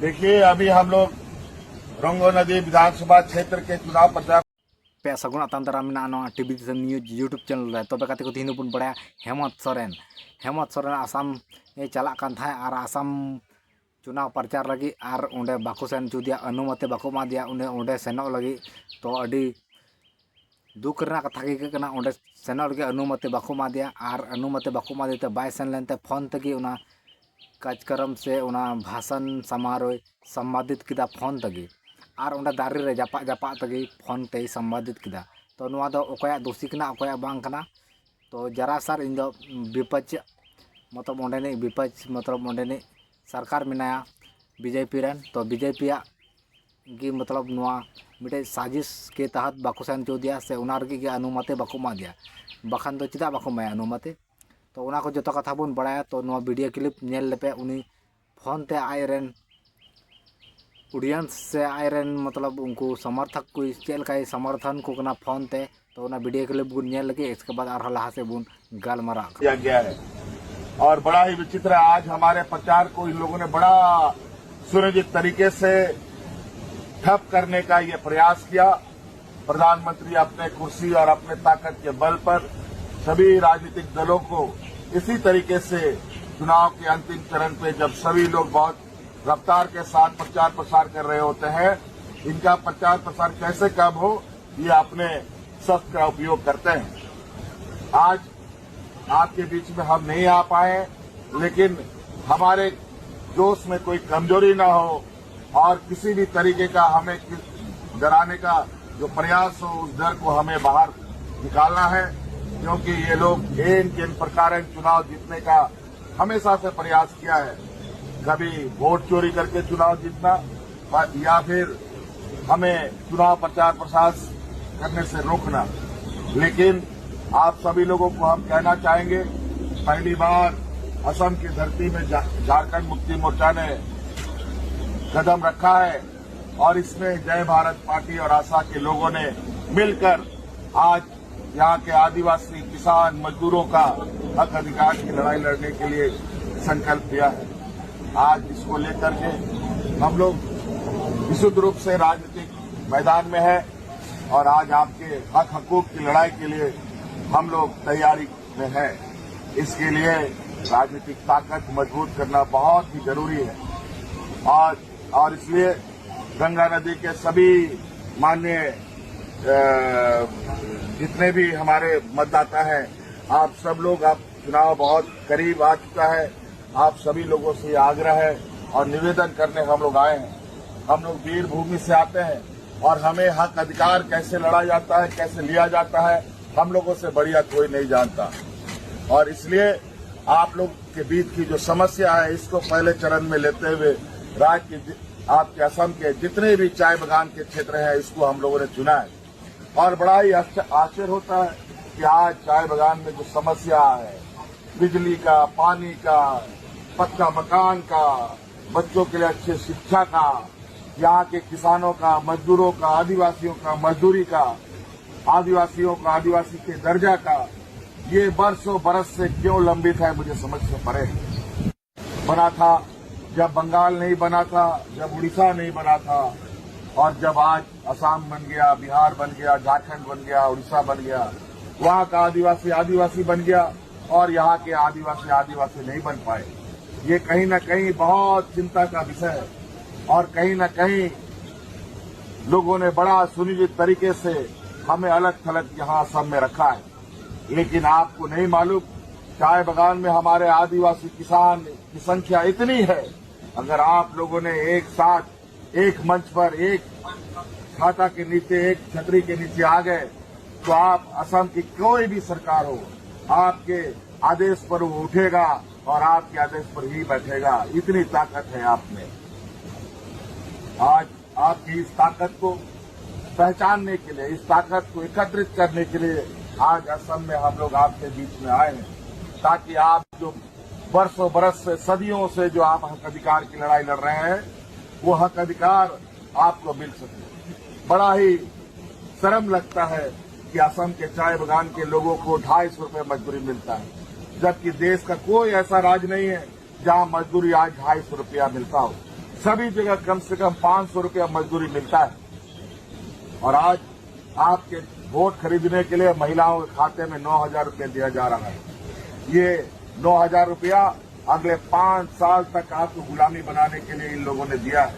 देखिए, अभी हम लोग रंगो नदी विधानसभा क्षेत्र के चुनाव प्रचार पे सगुन आताम दारा मेना टीवी न्यूज यूट्यूब चैनल रे तबे काते को तीन बन बड़ा हेमंत सोरेन आसाम चला और आसाम चुनाव प्रचार लगी और उन्हें बाको सेन चुदिया अनुमति बाको मा दिया उन्हें सेनों लगी तो अड़ी दुख रना कथा के कना उन्हें सेनों लगी अनुमति बाको मा दिया और अनुमति बाको मा दिते बाय सेन लेनते फोन तगी उना कार्यक्रम से उना भाषण समारोह संवादित किदा फोन तगी और उन्हें दारी रे जापा जापा तगी फोन ते संवादित किदा तो नुआ दो ओकया दोषी कना ओकया बांग कना तो जरा सर इन दो विपक्ष मतलब ओंडेनी विपक्ष मतलब ओंडेनी सरकार मेनाया बीजेपी रन तो बीजेपी की मतलब नुआ मिटे साजिश के तहत बाको सेन चौदिया से उना रगी अनुमति बाको मा दिया बखान तो चिदा बाको माया अनुमति तो उना को जो कथा बन बड़ाया तो नुआ वीडियो क्लिप नेल लेपे उनी फोन ते आयरन ऑडियंस से आयरन मतलब उनको समर्थक को चेल का समर्थन को कना फोन ते तो उना वीडियो क्लिप बुन नेल लगे इसके बाद और लहा से बुन गालमारा किया गया है और बड़ा ही विचित्र है। आज हमारे प्रचार को इन लोगों ने बड़ा सुनियोजित तरीके से ठप करने का ये प्रयास किया। प्रधानमंत्री अपने कुर्सी और अपने ताकत के बल पर सभी राजनीतिक दलों को इसी तरीके से चुनाव के अंतिम चरण पे जब सभी लोग बहुत रफ्तार के साथ प्रचार प्रसार कर रहे होते हैं, इनका प्रचार प्रसार कैसे कम हो ये अपने शब्द का उपयोग करते हैं। आज आपके बीच में हम नहीं आ पाए, लेकिन हमारे जोश में कोई कमजोरी ना हो और किसी भी तरीके का हमें डराने का जो प्रयास हो उस डर को हमें बाहर निकालना है, क्योंकि ये लोग इन प्रकार चुनाव जीतने का हमेशा से प्रयास किया है। कभी वोट चोरी करके चुनाव जीतना या फिर हमें चुनाव प्रचार प्रसार करने से रोकना। लेकिन आप सभी लोगों को हम कहना चाहेंगे, पहली बार असम की धरती में झारखंड मुक्ति मोर्चा ने कदम रखा है और इसमें जय भारत पार्टी और आशा के लोगों ने मिलकर आज यहाँ के आदिवासी किसान मजदूरों का हक अधिकार की लड़ाई लड़ने के लिए संकल्प लिया है। आज इसको लेकर के हम लोग विशुद्ध रूप से राजनीतिक मैदान में है और आज आपके हक हकूक की लड़ाई के लिए हम लोग तैयारी में हैं। इसके लिए राजनीतिक ताकत मजबूत करना बहुत ही जरूरी है और इसलिए गंगा नदी के सभी माननीय जितने भी हमारे मतदाता हैं, आप सब लोग, आप चुनाव बहुत करीब आ चुका है, आप सभी लोगों से आग्रह है और निवेदन करने हम लोग आए हैं। हम लोग वीर भूमि से आते हैं और हमें हक अधिकार कैसे लड़ा जाता है, कैसे लिया जाता है, हम लोगों से बढ़िया कोई नहीं जानता। और इसलिए आप लोग के बीच की जो समस्या है इसको पहले चरण में लेते हुए राज्य के आपके असम के जितने भी चाय बागान के क्षेत्र हैं इसको हम लोगों ने चुना है। और बड़ा ही आश्चर्य होता है कि आज चाय बागान में जो समस्या है, बिजली का, पानी का, पक्का मकान का, बच्चों के लिए अच्छी शिक्षा का, यहाँ के किसानों का, मजदूरों का, आदिवासियों का मजदूरी का, आदिवासियों का आदिवासी के दर्जा का, ये बरसों बरस से क्यों लंबित है मुझे समझ से परे है। बना था जब बंगाल नहीं बना था, जब उड़ीसा नहीं बना था और जब आज असम बन गया, बिहार बन गया, झारखंड बन गया, उड़ीसा बन गया, वहाँ का आदिवासी आदिवासी बन गया और यहाँ के आदिवासी आदिवासी नहीं बन पाए। ये कहीं न कहीं बहुत चिंता का विषय है और कहीं न कहीं लोगों ने बड़ा सुनियोजित तरीके से हमें अलग थलग यहाँ असम में रखा है। लेकिन आपको नहीं मालूम, चाय बागान में हमारे आदिवासी किसान की संख्या इतनी है, अगर आप लोगों ने एक साथ एक मंच पर एक छाता के नीचे, एक छतरी के नीचे आ गए तो आप असम की कोई भी सरकार हो, आपके आदेश पर वो उठेगा और आपके आदेश पर ही बैठेगा। इतनी ताकत है आप में। आज आपकी इस ताकत को पहचानने के लिए, इस ताकत को एकत्रित करने के लिए आज असम में हम लोग आपके बीच में आए हैं, ताकि आप जो बरसों बरस से, सदियों से जो आप हक अधिकार की लड़ाई लड़ रहे हैं, वो हक अधिकार आपको मिल सके। बड़ा ही शर्म लगता है कि असम के चाय बागान के लोगों को 250 रुपये मजदूरी मिलता है, जबकि देश का कोई ऐसा राज्य नहीं है जहां मजदूरी आज 250 रुपया मिलता हो। सभी जगह कम से कम 500 रुपया मजदूरी मिलता है। और आज आपके वोट खरीदने के लिए महिलाओं के खाते में 9,000 रुपया दिया जा रहा है। ये 9,000 रुपया अगले 5 साल तक आपको गुलामी बनाने के लिए इन लोगों ने दिया है।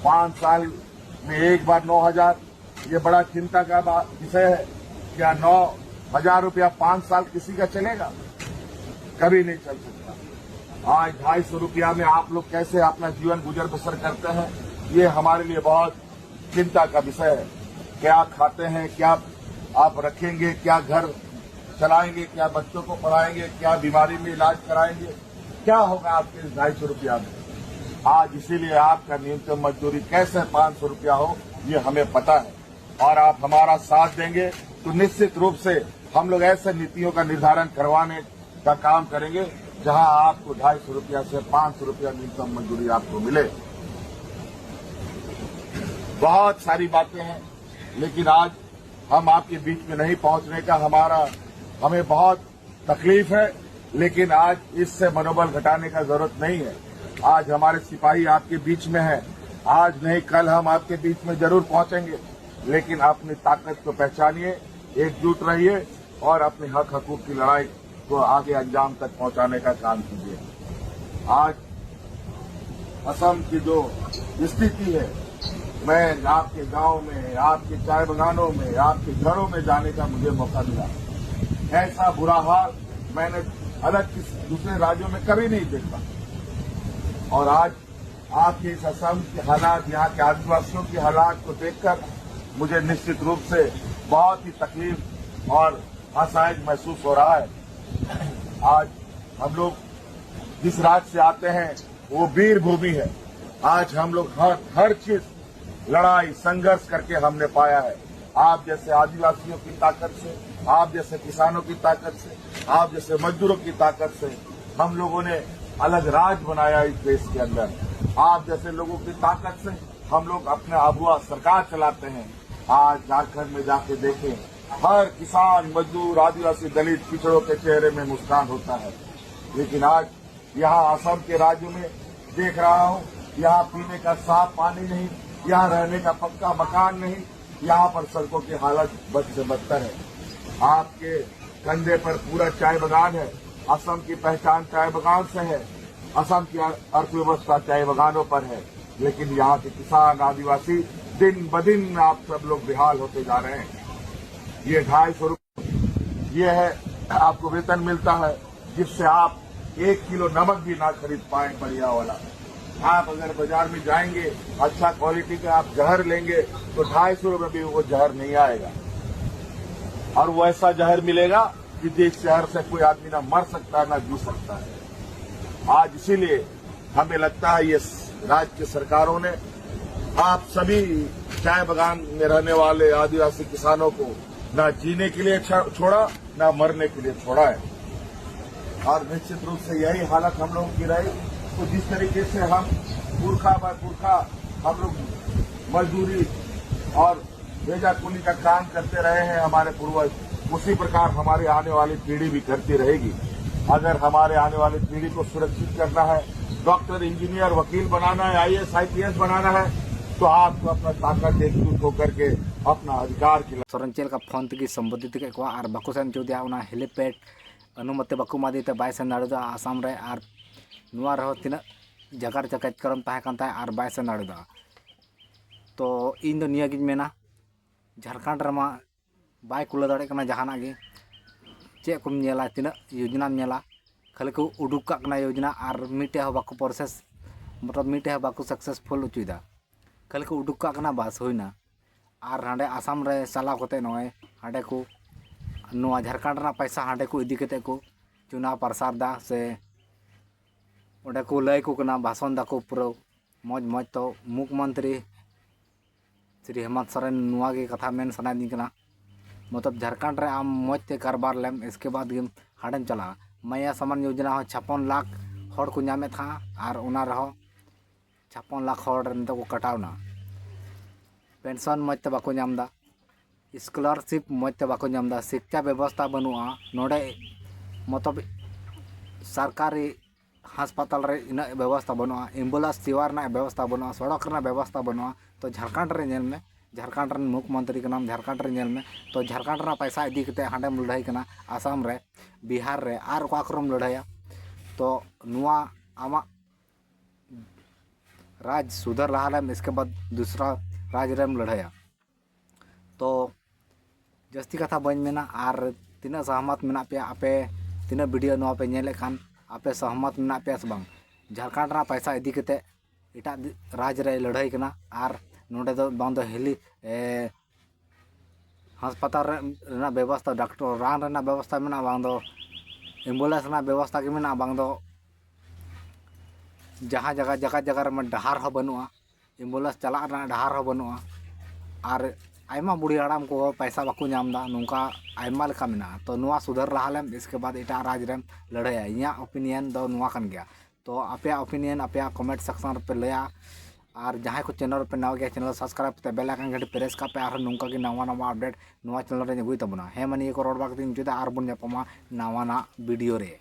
5 साल में एक बार 9,000, ये बड़ा चिंता का विषय है। क्या 9,000 रुपया 5 साल किसी का चलेगा? कभी नहीं चल सकता। आज 250 रुपया में आप लोग कैसे अपना जीवन गुजर बसर करते हैं, ये हमारे लिए बहुत चिंता का विषय है। क्या खाते हैं, क्या आप रखेंगे, क्या घर चलाएंगे, क्या बच्चों को पढ़ाएंगे, क्या बीमारी में इलाज कराएंगे, क्या होगा आपके 250 रुपया में? आज इसीलिए आपका न्यूनतम मजदूरी कैसे 500 रुपया हो, ये हमें पता है। और आप हमारा साथ देंगे तो निश्चित रूप से हम लोग ऐसे नीतियों का निर्धारण करवाने का काम करेंगे जहां आपको 250 रुपया से 500 रुपया न्यूनतम मजदूरी आपको मिले। बहुत सारी बातें हैं, लेकिन आज हम आपके बीच में नहीं पहुंचने का हमें बहुत तकलीफ है। लेकिन आज इससे मनोबल घटाने का जरूरत नहीं है। आज हमारे सिपाही आपके बीच में हैं। आज नहीं कल हम आपके बीच में जरूर पहुंचेंगे, लेकिन अपनी ताकत को पहचानिए, एकजुट रहिए और अपने हक हकूक की लड़ाई को आगे अंजाम तक पहुंचाने का काम कीजिए। आज असम की जो स्थिति है, मैं आपके गांव में, आपके चाय बगानों में, आपके घरों में जाने का मुझे मौका मिला। ऐसा बुरा हाल मैंने अलग किसी दूसरे राज्यों में कभी नहीं देखा। और आज आपके इस असम के हालात, यहाँ के आदिवासियों के हालात को देखकर मुझे निश्चित रूप से बहुत ही तकलीफ और असहाय महसूस हो रहा है। आज हम लोग जिस राज्य से आते हैं वो वीर भूमि है। आज हम लोग हर चीज लड़ाई संघर्ष करके हमने पाया है। आप जैसे आदिवासियों की ताकत से, आप जैसे किसानों की ताकत से, आप जैसे मजदूरों की ताकत से हम लोगों ने अलग राज बनाया इस देश के अंदर। आप जैसे लोगों की ताकत से हम लोग अपने आबुआ सरकार चलाते हैं। आज झारखंड में जाके देखें, हर किसान, मजदूर, आदिवासी, दलित, पिछड़ों के चेहरे में मुस्कान होता है। लेकिन आज यहाँ असम के राज्य में देख रहा हूँ, यहाँ पीने का साफ पानी नहीं, यहाँ रहने का पक्का मकान नहीं, यहाँ पर सड़कों की हालत बद से बदतर है। आपके कंधे पर पूरा चाय बगान है। असम की पहचान चाय बगान से है। असम की अर्थव्यवस्था चाय बगानों पर है। लेकिन यहाँ के किसान, आदिवासी दिन ब दिन आप सब लोग बेहाल होते जा रहे हैं। ये 250 रुपये ये है आपको वेतन मिलता है, जिससे आप 1 किलो नमक भी ना खरीद पाए बढ़िया वाला। आप अगर बाजार में जाएंगे, अच्छा क्वालिटी का आप जहर लेंगे तो 250 रुपये भी वो जहर नहीं आएगा। और वो ऐसा जहर मिलेगा कि जिस जहर से कोई आदमी ना मर सकता है ना जी सकता है। आज इसीलिए हमें लगता है ये राज्य की सरकारों ने आप सभी चाय बगान में रहने वाले आदिवासी किसानों को ना जीने के लिए छोड़ा, ना मरने के लिए छोड़ा है। और निश्चित रूप से यही हालत हम लोगों की रही। तो जिस तरीके से हम पुरखा ब पुरखा हम लोग मजदूरी और भेजा कुली का काम करते रहे हैं हमारे पूर्वज, उसी प्रकार हमारी आने वाली पीढ़ी भी करती रहेगी। अगर हमारे आने वाली पीढ़ी को सुरक्षित करना है, डॉक्टर, इंजीनियर, वकील बनाना है, IAS, IPS बनाना है, तो आपको अपना ताकत एकजुट होकर के अपना अधिकार की सोरेन चेल का फोन तक संबोधित के और बाको सेन चौदिया उना हेलीपैड अनुमति बाको मादीते बाय सेन दाड़ेदा आसाम रे और नुआ रहो तीना जगार चकाच करम ताहे कान ताहे और बाय सेन दाड़ेदा। तो इन दो निया गिन मेना झारखंड रमा बाय कुला दाड़े कना जहाना गे चे कुम नेला तीना योजना नेला खाली को उडुक का योजना और मिटे हो बाको प्रोसेस मतलब मिटे हो बाको सक्सेसफुल उचुदा खाली को उडुक का बस होना और हांडे आसाम रे चलाव कते नय हांडे को नुआ झारखंड रा पैसा हांडे को इदी कते को चुनाव प्रसार दा से ओडे को लय को कना भाषण दा को पूरा मौज मौज। तो मुख्यमंत्री श्री हेमंत सोरेन नुआ के कथा मेन सनादी कना मतलब झारखंड रे आम मौज ते कारबार लेम इसके बाद गेम हांडेम चला मैया समान योजना हो 56 लाख हड़ को नामे था और उना रहो 56 लाख हड़ नितो को कटावना पेंशन मजते बाको नामदा स्कॉलरशिप मजते बाको नामदा शिक्षा व्यवस्था बनुआ नोडे मतलब सरकारी हास्पाताल रे इन व्यवस्था बनवा एम्बुलेंस सेवा रना व्यवस्था बनवा सड़क रना व्यवस्था बनवा तो झारखंड रे नेल में झारखंड रन मुख्यमंत्री का नाम झारखंड रे नेल में तो झारखंड रना पैसा इदी कते हांडेम लड़ाई कना आसाम रे बिहार रे आर ओका करम लड़ाया तो नुआ आमा राज सुधर रहा है इसके बाद दूसरा राज रेम लड़ाया तो जस्ती कथा बन मेना आर तीना सहमत मेना पे आपे तीना वीडियो नुआ पे नेले खान आपे सहमत मेना पे से बांग झारखंड रा पैसा इदी कते एटा राज रे लड़ाई कना आर नोडे दो बांग दो हेली अस्पताल रे व्यवस्था डॉक्टर रान रे व्यवस्था मेना बांग दो एम्बुलेंस रे व्यवस्था के मेना बांग दो जहाँ जगह जगह में डहार हो बनुआ एम्बुलेंस चला डहार हो बनुआ और आयमा बुढ़ी हड़ाम को पैसा बाकू नामदा नौका आयमा लेका मेना तो नुआ सुधर रहा लेम इसके बाद एटा राज रेम लड़ाया इया ओपिनियन दो नुआ कान गया तो आपे ओपिनियन आपे कमेंट सेक्शन पे लया और जहाँ को चैनल पे नवा गया चैनल सब्सक्राइब पे बेल आइकन घंटी प्रेस का पे और नौका की नवा नवा अपडेट नवा चैनल रे अगुई तबना हे मानी को रोड बाक दिन जुदा और बन जापमा नवा ना वीडियो रे।